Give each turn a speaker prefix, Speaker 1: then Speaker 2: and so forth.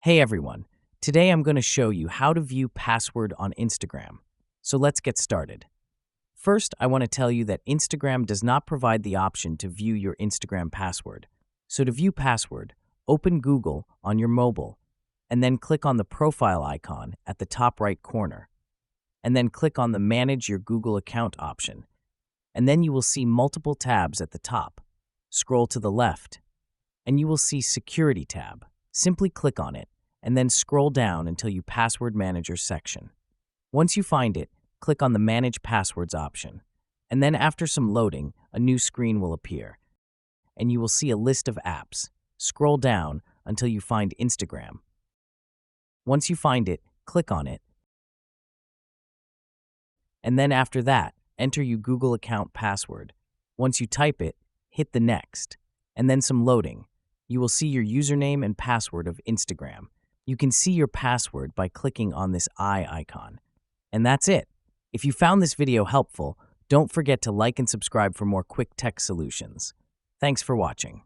Speaker 1: Hey everyone, today I'm going to show you how to view password on Instagram. So let's get started. First, I want to tell you that Instagram does not provide the option to view your Instagram password. So to view password, open Google on your mobile and then click on the profile icon at the top right corner. And then click on the Manage Your Google Account option. And then you will see multiple tabs at the top. Scroll to the left and you will see Security tab. Simply click on it and then scroll down until you Password Manager section. Once you find it, click on the Manage Passwords option. And then after some loading, a new screen will appear. And you will see a list of apps. Scroll down until you find Instagram. Once you find it, click on it. And then after that, enter your Google account password. Once you type it, hit the Next. And then some loading. You will see your username and password of Instagram. You can see your password by clicking on this eye icon. And that's it. If you found this video helpful, don't forget to like and subscribe for more quick tech solutions. Thanks for watching.